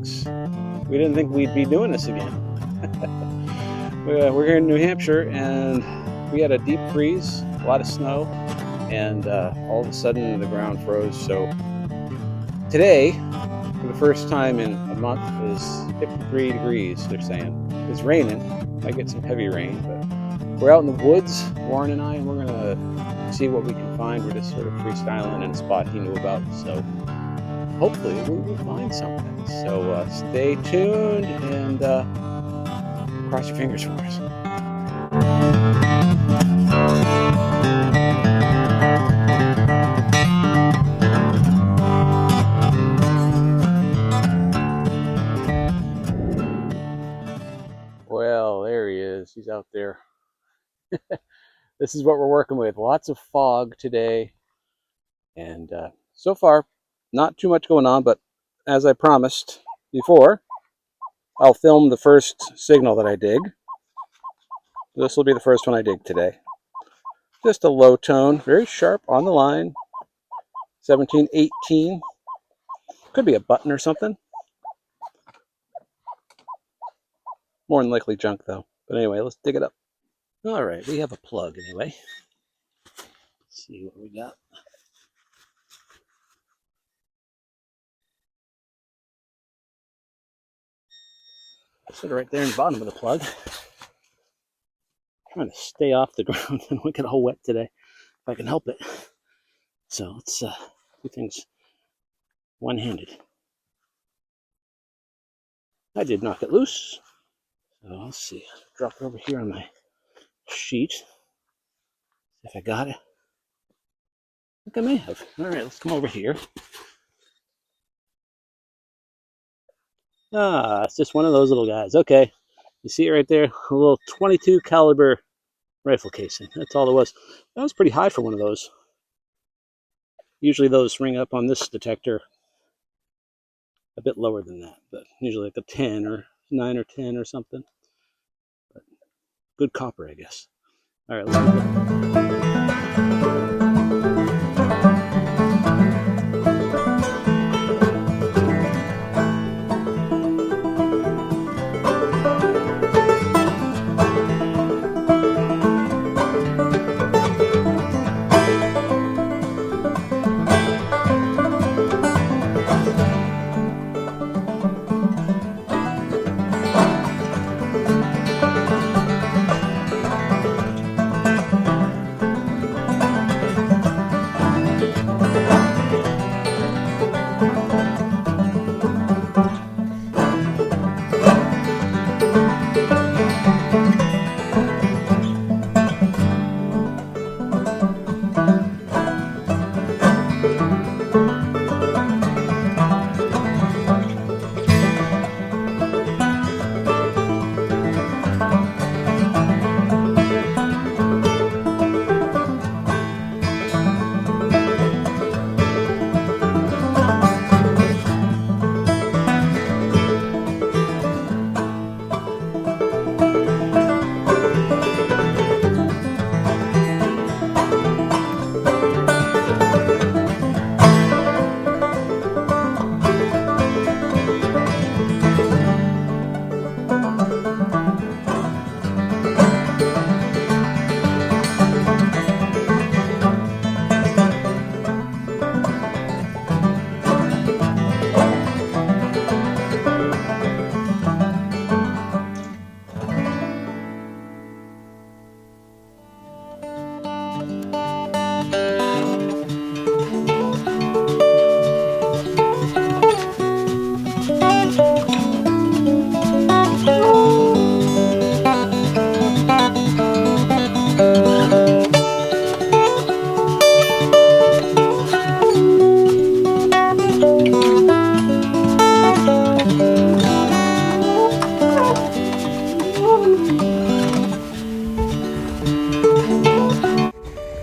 folks. We didn't think we'd be doing this again. We're here in New Hampshire, and we had a deep freeze, a lot of snow, and all of a sudden the ground froze. So today, for the first time in a month, is 53 degrees, they're saying. It's raining. Might get some heavy rain, but we're out in the woods, Warren and I, and we're going to see what we can find. We're just sort of freestyling in a spot he knew about, so hopefully we'll find something. So stay tuned and cross your fingers for us. Well, there he is. He's out there. This is what we're working with. Lots of fog today. And so far, not too much going on, but as I promised before, I'll film the first signal that I dig. This will be the first one I dig today. Just a low tone, very sharp on the line. 17, 18. Could be a button or something. More than likely junk though. But anyway, let's dig it up. All right, we have a plug anyway. Let's see what we got. Sort of right there in the bottom of the plug. Trying to stay off the ground and we get all wet today, if I can help it. So let's do things one-handed. I did knock it loose. So let's see. Drop it over here on my sheet. See if I got it. I think I may have. All right, let's come over here. Ah, it's just one of those little guys. Okay, you see it right there? A little 22 caliber rifle casing. That's all it was. That was pretty high for one of those. Usually those ring up on this detector a bit lower than that, but usually like a 10 or 9 or 10 or something. But good copper, I guess. All right, let's go.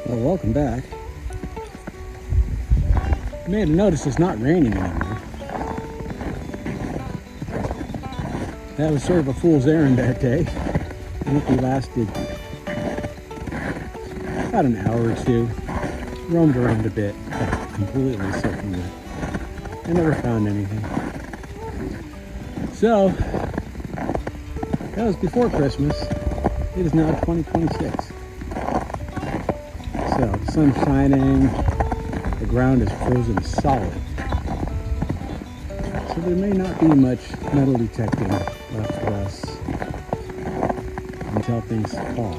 Welcome back. You may have noticed it's not raining anymore. That was sort of a fool's errand that day. I think we lasted about an hour or two. Roamed around a bit, got completely soaking wet. I never found anything. So, that was before Christmas. It is now 2026. So, the sun's shining, the ground is frozen solid. So there may not be much metal detecting left for us until things thaw.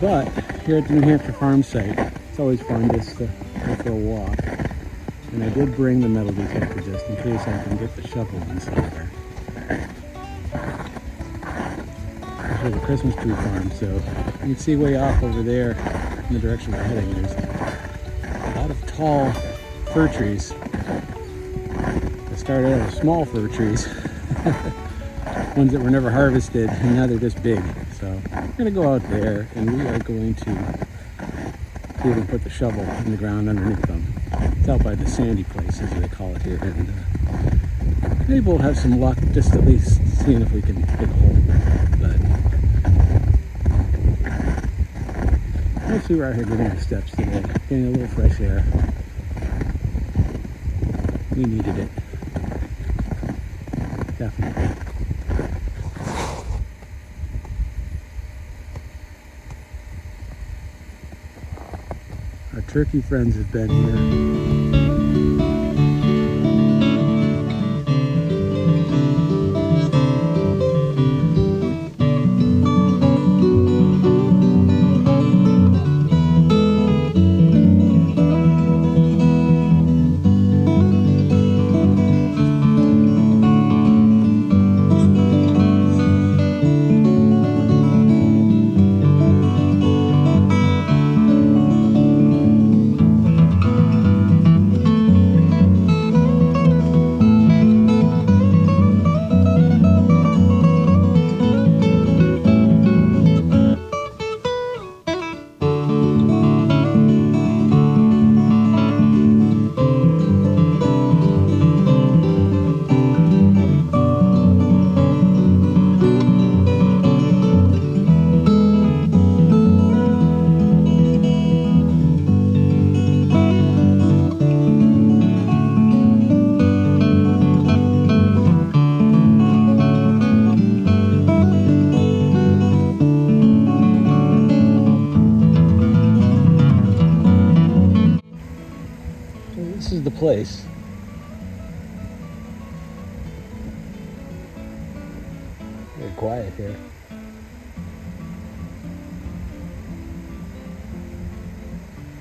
But here at the New Hampshire farm site, it's always fun just to go for a walk. And I did bring the metal detector just in case I can get the shovel inside there. This is a Christmas tree farm, so you can see way off over there in the direction we're heading. There's a lot of tall fir trees. They started out as small fir trees, ones that were never harvested, and now they're this big. So we're going to go out there and we are going to see if we can put the shovel in the ground underneath them. It's out by the sandy place, as they call it here, and maybe we'll have some luck just at least seeing if we can dig a hole. But mostly we're out here getting our steps today, getting a little fresh air. We needed it. Definitely. Our turkey friends have been here. This is the place. Very quiet here.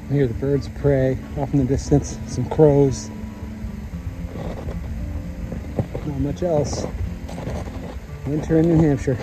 I hear the birds of prey off in the distance, some crows. Not much else. Winter in New Hampshire.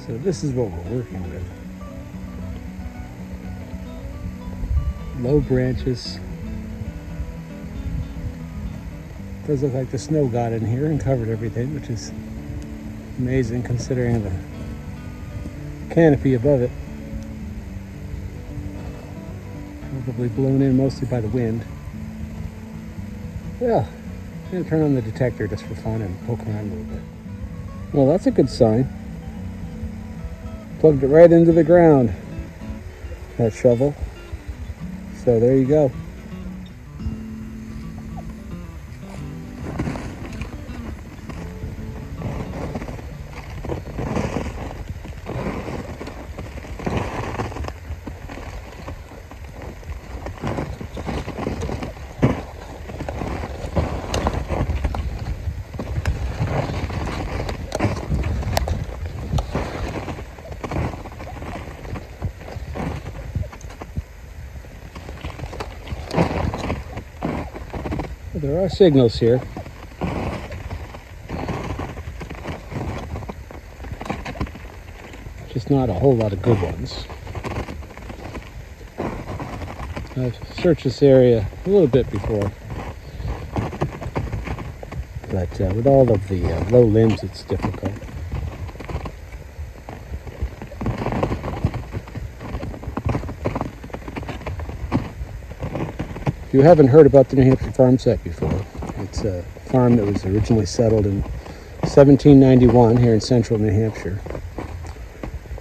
So this is what we're working with. Low branches. Does look like the snow got in here and covered everything, which is amazing considering the canopy above it. Probably blown in mostly by the wind. Well, I'm going to turn on the detector just for fun and poke around a little bit. Well, that's a good sign. Plugged it right into the ground, that shovel. So there you go. There are signals here. Just not a whole lot of good ones. I've searched this area a little bit before, but with all of the low limbs, it's difficult. If you haven't heard about the New Hampshire farm site before, it's a farm that was originally settled in 1791 here in central New Hampshire.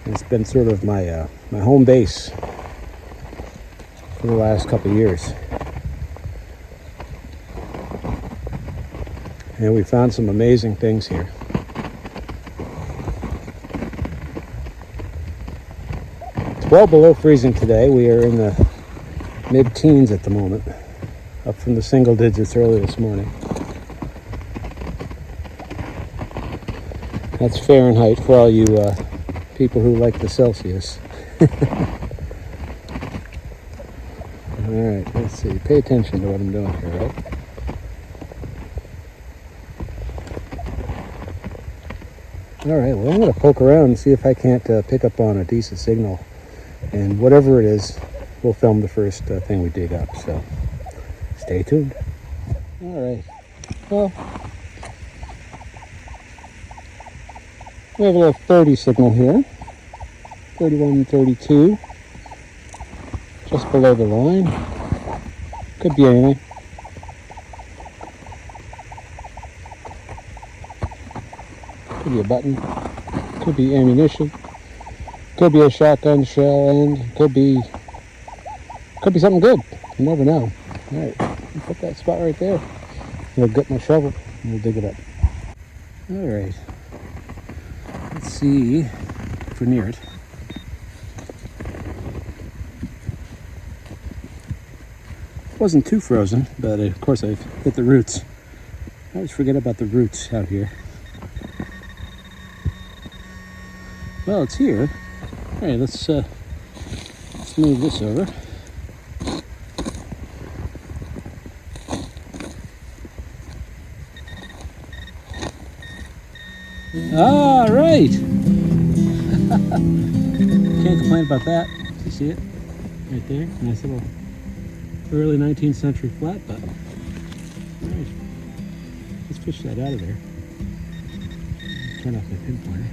And it's been sort of my home base for the last couple of years. And we found some amazing things here. It's well below freezing today. We are in the mid-teens at the moment, up from the single digits early this morning. That's Fahrenheit for all you people who like the Celsius. All right, let's see. Pay attention to what I'm doing here, right? All right, well, I'm going to poke around and see if I can't pick up on a decent signal. And whatever it is, we'll film the first thing we dig up. So stay tuned. All right. Well, we have a little 30 signal here. 31, 32. Just below the line. Could be anything. Could be a button. Could be ammunition. Could be a shotgun shell end. Could be something good. You never know. All right, put that spot right there. I'll get my shovel and we'll dig it up. All right. Let's see if we're near it. It wasn't too frozen, but of course I've hit the roots. I always forget about the roots out here. Well, it's here. All right, let's move this over. All right. Can't complain about that. You see it right there? Nice little early 19th century flat butt. All right. Let's fish that out of there. Turn off my pinpointer.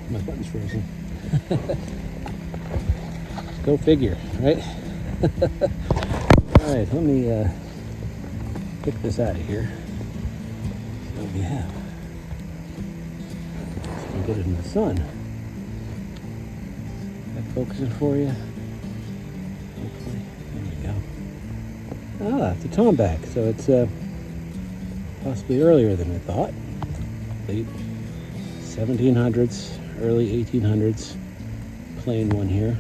My button's frozen. Go figure, right? All right, let me pick this out of here. So what we have. Let's go get it in the sun. That focusing for you? Hopefully. There we go. Ah, it's a tomback, so it's possibly earlier than we thought. Late 1700s, early 1800s, plain one here.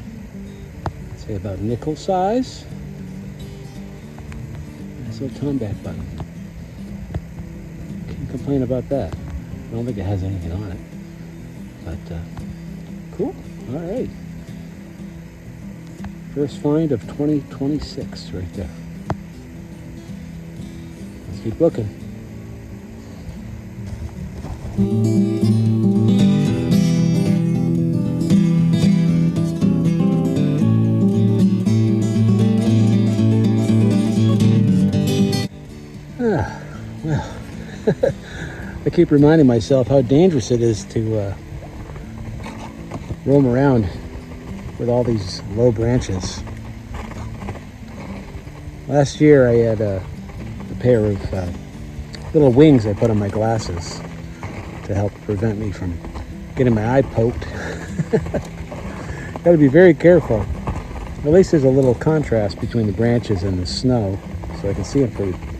I'd say about nickel size. Nice little tomback button. Can't complain about that. I don't think it has anything on it, but cool. All right. First find of 2026 right there. Let's keep looking. Well, I keep reminding myself how dangerous it is to roam around with all these low branches. Last year I had a pair of little wings I put on my glasses to help prevent me from getting my eye poked. Got to be very careful. At least there's a little contrast between the branches and the snow, so I can see them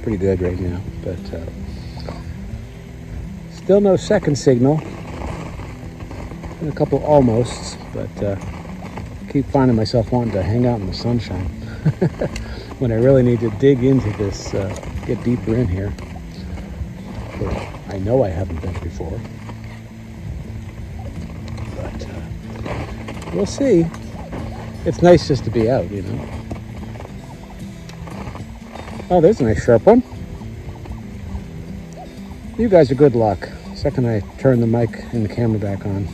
pretty good right now. But still no second signal. And a couple almosts, but keep finding myself wanting to hang out in the sunshine when I really need to dig into this, get deeper in here. But I know I haven't been before. But we'll see. It's nice just to be out, you know. Oh, there's a nice sharp one. You guys are good luck. Second I turn the mic and the camera back on.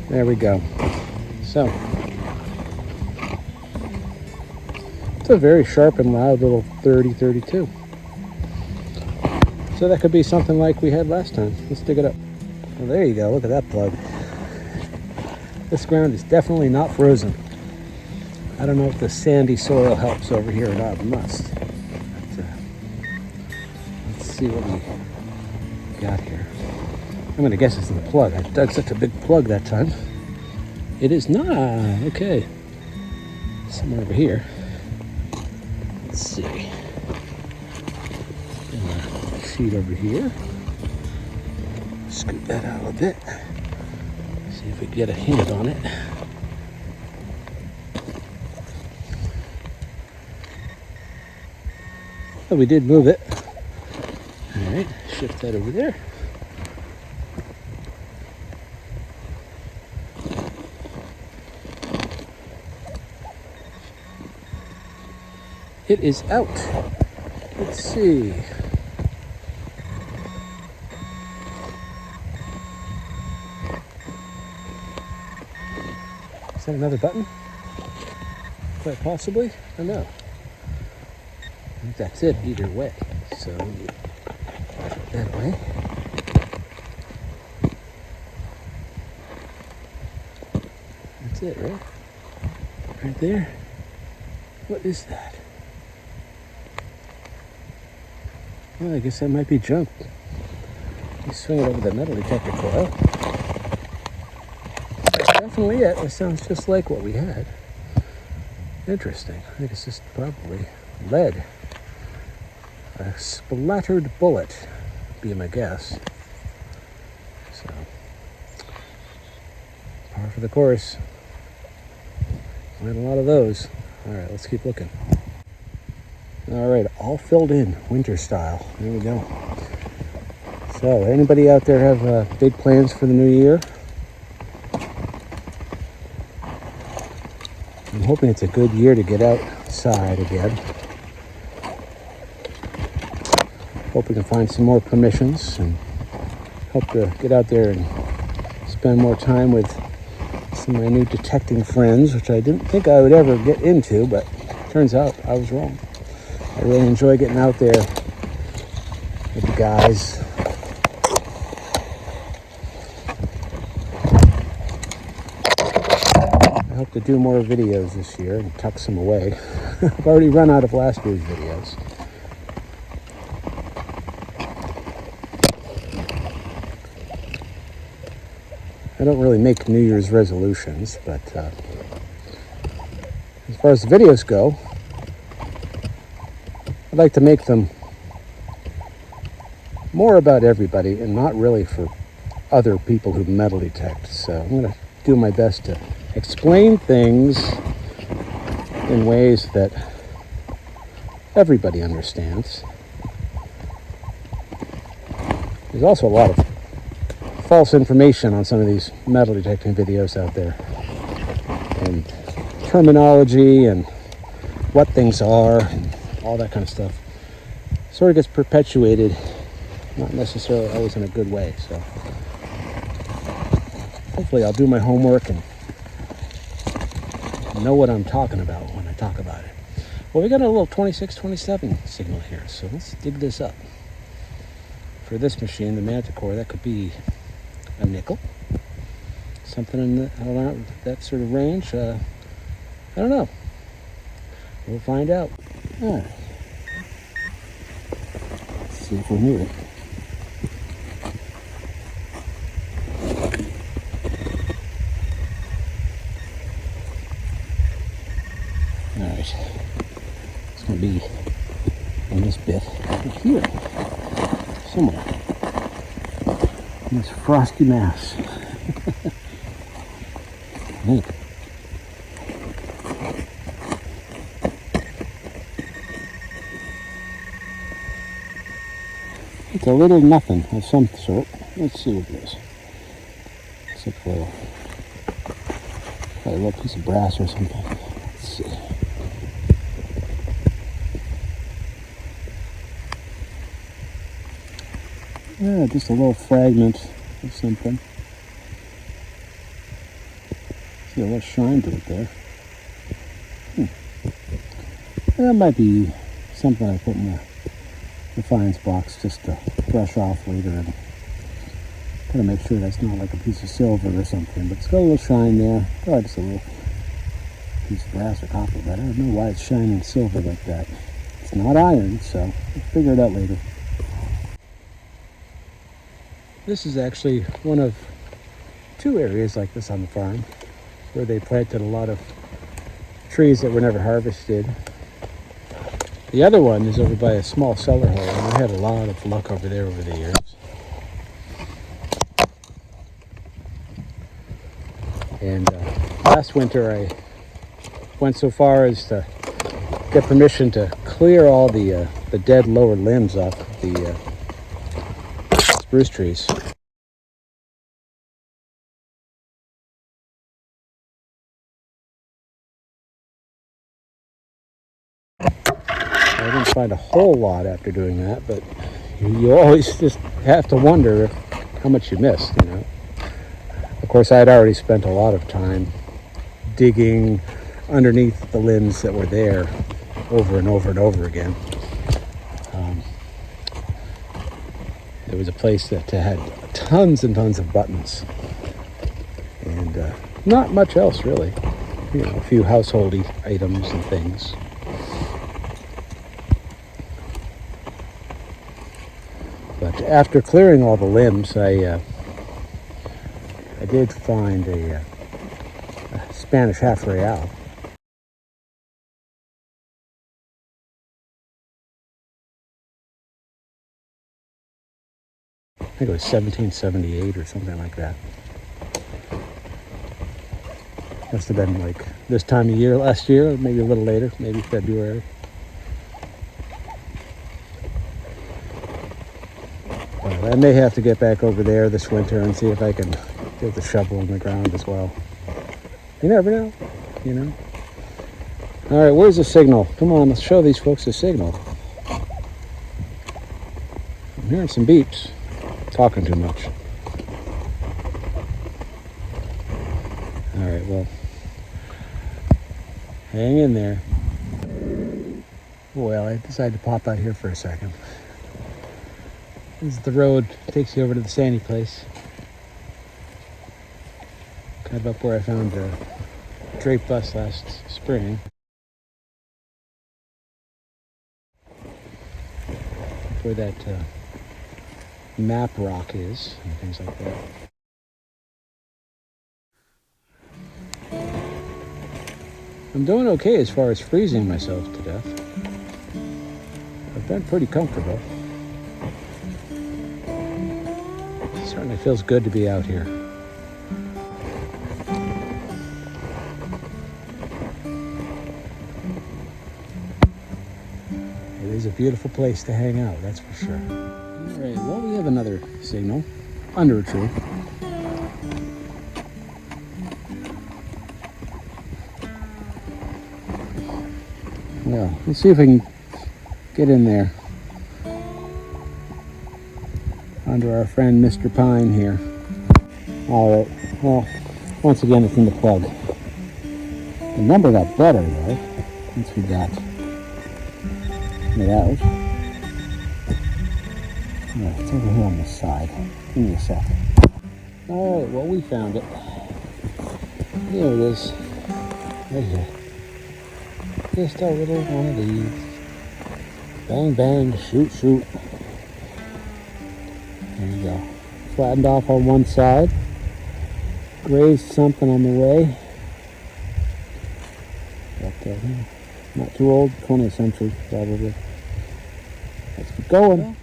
There we go. So, it's a very sharp and loud little 30-32. So that could be something like we had last time. Let's dig it up. Well, there you go. Look at that plug. This ground is definitely not frozen. I don't know if the sandy soil helps over here or not. It must. But, let's see what we got here. I'm gonna guess it's in the plug. I dug such a big plug that time. It is not. Okay. Somewhere over here. Let's see. Seed over here. Scoot that out a bit. See if we can get a hint on it. Oh, we did move it. All right, shift that over there. It is out. Let's see. Is that another button? Quite possibly. I don't know. I think that's it either way. So that way. That's it, right? Right there. What is that? Well, I guess that might be junk. You swing it over the metal detector coil. That's definitely it. It sounds just like what we had. Interesting. I think it's just probably lead. A splattered bullet, be my guess. So, par for the course. We had a lot of those. All right, let's keep looking. All right, all filled in, winter style. There we go. So, anybody out there have big plans for the new year? I'm hoping it's a good year to get outside again. Hope we can find some more permissions and hope to get out there and spend more time with some of my new detecting friends, which I didn't think I would ever get into, but turns out I was wrong. I really enjoy getting out there with the guys. I hope to do more videos this year and tuck some away. I've already run out of last year's videos. I don't really make New Year's resolutions, but as far as the videos go, I'd like to make them more about everybody and not really for other people who metal detect. So I'm going to do my best to explain things in ways that everybody understands. There's also a lot of false information on some of these metal detecting videos out there, and terminology and what things are and all that kind of stuff sort of gets perpetuated, not necessarily always in a good way. So hopefully I'll do my homework and know what I'm talking about when I talk about it. Well, we got a little 2627 signal here, so let's dig this up. For this machine, the Manticore, that could be a nickel, something in around that sort of range. I don't know. We'll find out. All right. Let's see if we hear it. All right. It's going to be in this bit right here, somewhere. This frosty mass. Neat. It's a little nothing of some sort. Let's see what it is. It's like a little piece of brass or something. Let's see. Yeah, just a little fragment of something. See a little shine to it there. That might be something I put in the fines box just to brush off later and kind of make sure that's not like a piece of silver or something. But it's got a little shine there. Probably just a little piece of brass or copper, but I don't know why it's shining silver like that. It's not iron, so we'll figure it out later. This is actually one of two areas like this on the farm where they planted a lot of trees that were never harvested. The other one is over by a small cellar hole, and I had a lot of luck over there over the years. And last winter I went so far as to get permission to clear all the dead lower limbs off of the spruce trees. I didn't find a whole lot after doing that, but you always just have to wonder how much you missed, you know. Of course, I had already spent a lot of time digging underneath the limbs that were there over and over and over again. There was a place that had tons and tons of buttons and not much else really. You know, a few household items and things. But after clearing all the limbs, I did find a Spanish half real. I think it was 1778 or something like that. Must have been like this time of year last year, or maybe a little later, maybe February. But I may have to get back over there this winter and see if I can get the shovel in the ground as well. You never know, you know. All right, where's the signal? Come on, let's show these folks the signal. I'm hearing some beeps. Talking too much. All right, well, hang in there. Well, I decided to pop out here for a second. This is the road that takes you over to the Sandy place. Kind of up where I found the drape bus last spring. Where that map rock is and things like that. I'm doing okay as far as freezing myself to death. I've been pretty comfortable. It certainly feels good to be out here. It is a beautiful place to hang out, that's for sure. All right, well, we have another signal under a tree. Well, let's see if I can get in there under our friend Mr. Pine here. All right, well, once again, it's in the plug. The number got better though, once we got it out. Yeah, it's over here on this side. Give me a second. All right, well, we found it. There it is. Right here. Just a little one of these. Bang, bang, shoot, shoot. There you go. Flattened off on one side. Grazed something on the way. But not too old, 20th century probably. Let's keep going.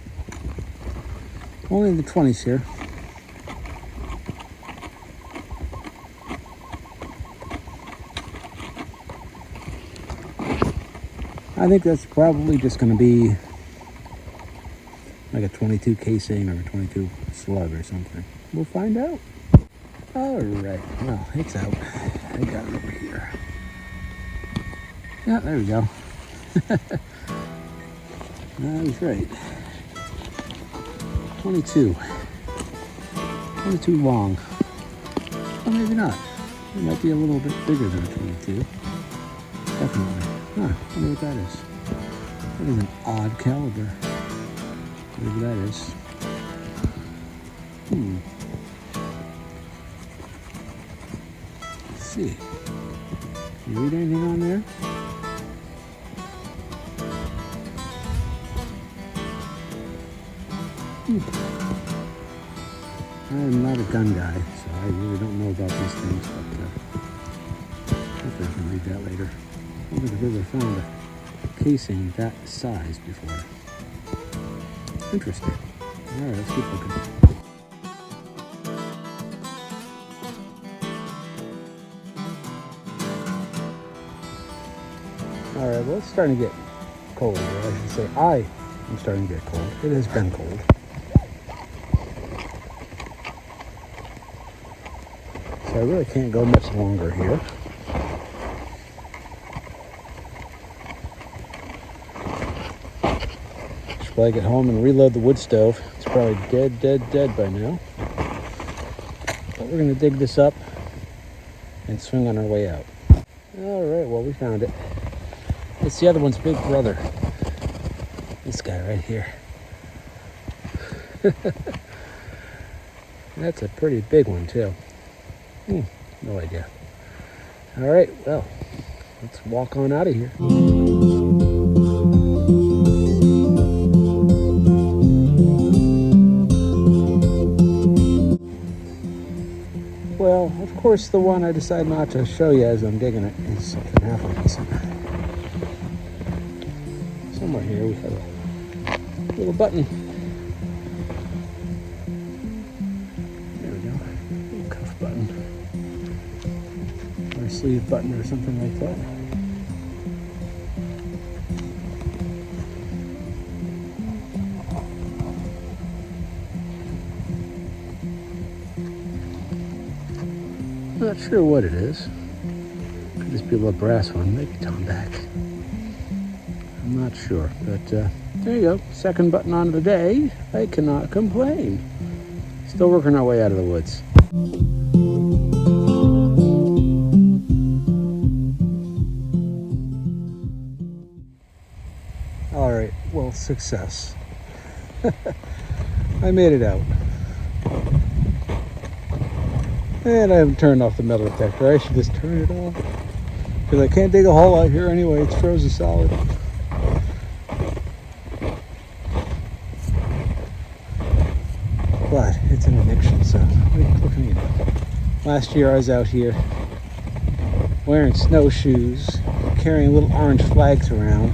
Only in the 20s here. I think that's probably just going to be like a 22 casing or a 22 slug or something. We'll find out. All right. Well, it's out. I got it over here. Yeah, there we go. I was right. 22. 22 long. Or maybe not. It might be a little bit bigger than a 22. Definitely. Huh, I wonder what that is. That is an odd caliber. Whatever that is. Let's see. You read anything on there? I'm not a gun guy, so I really don't know about these things, but hopefully I can read that later. I don't think I've ever found a casing that size before. Interesting. Alright, let's keep looking. Alright, well, it's starting to get cold, or I should say I'm starting to get cold. It has been cold. So I really can't go much longer here. Should probably get home and reload the wood stove. It's probably dead by now. But we're going to dig this up and swing on our way out. Alright, well, we found it. It's the other one's big brother. This guy right here. That's a pretty big one, too. No idea. All right, well, let's walk on out of here. Well, of course, the one I decide not to show you as I'm digging it is something halfway decent. Somewhere here we have a little button. There we go. Little cuff button. Or a sleeve button or something like that. Not sure what it is. Could just be a little brass one, maybe tone back. I'm not sure, but there you go. Second button on the day. I cannot complain. Still working our way out of the woods. All right, well, success. I made it out. And I haven't turned off the metal detector. I should just turn it off. Because I can't dig a hole out here anyway. It's frozen solid. But it's an addiction, so what can you do? Last year I was out here wearing snowshoes, carrying little orange flags around,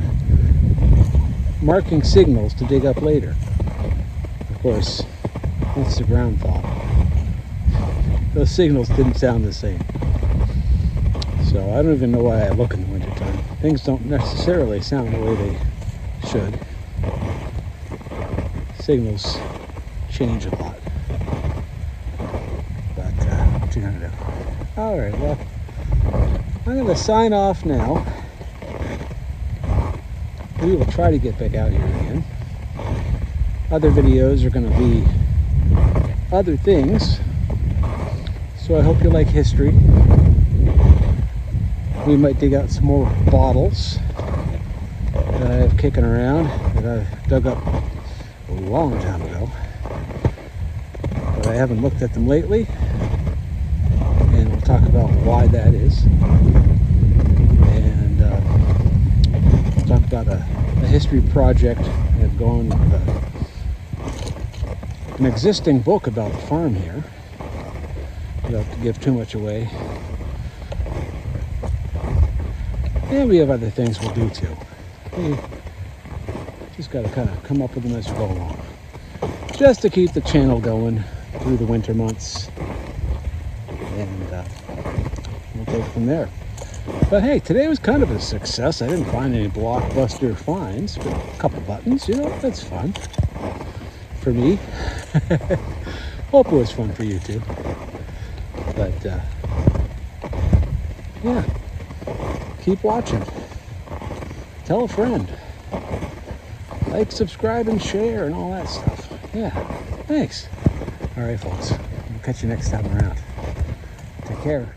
marking signals to dig up later. Of course, once the ground thawed, those signals didn't sound the same. So I don't even know why I look in the wintertime. Things don't necessarily sound the way they should. Signals change a lot. But what you gonna do? Alright, well, I'm gonna sign off now. We will try to get back out here again. Other videos are gonna be other things. So I hope you like history. We might dig out some more bottles that I have kicking around that I dug up a long time ago. But I haven't looked at them lately. And we'll talk about why that is. And we'll talk about a history project I have going with an existing book about the farm here. Without to give too much away. And we have other things we'll do too. We just got to kind of come up with them as we go along. Just to keep the channel going through the winter months. And we'll take it from there. But hey, today was kind of a success. I didn't find any blockbuster finds, but a couple buttons, you know, that's fun. For me. Hope it was fun for you too. But yeah, keep watching. Tell a friend. Like, subscribe, and share, and all that stuff. Yeah, thanks. All right, folks. I'll catch you next time around. Take care.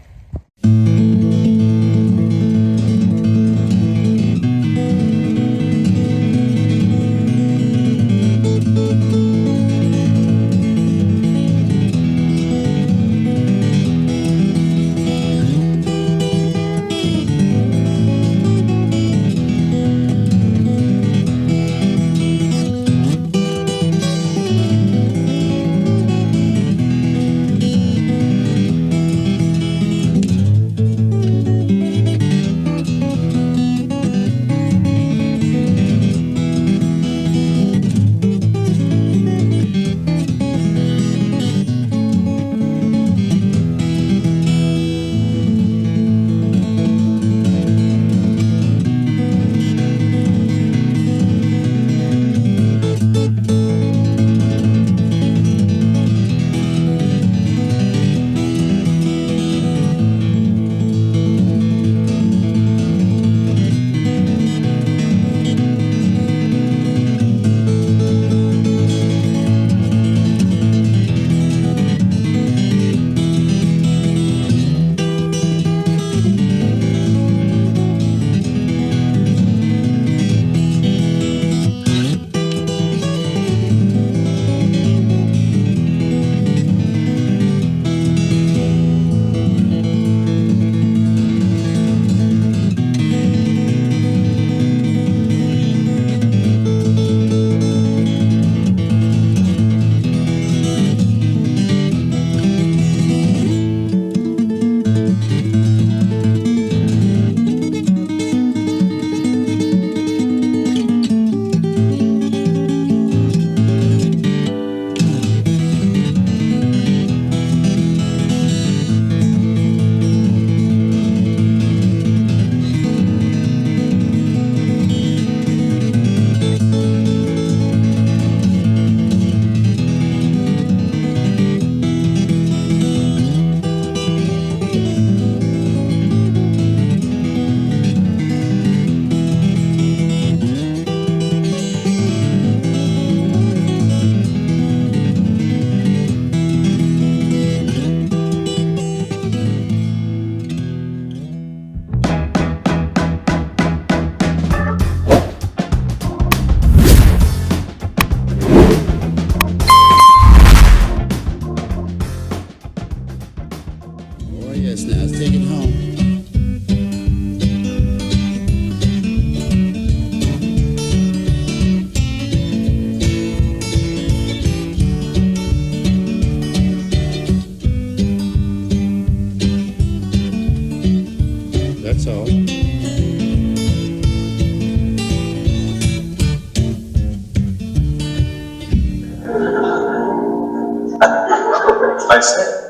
I said.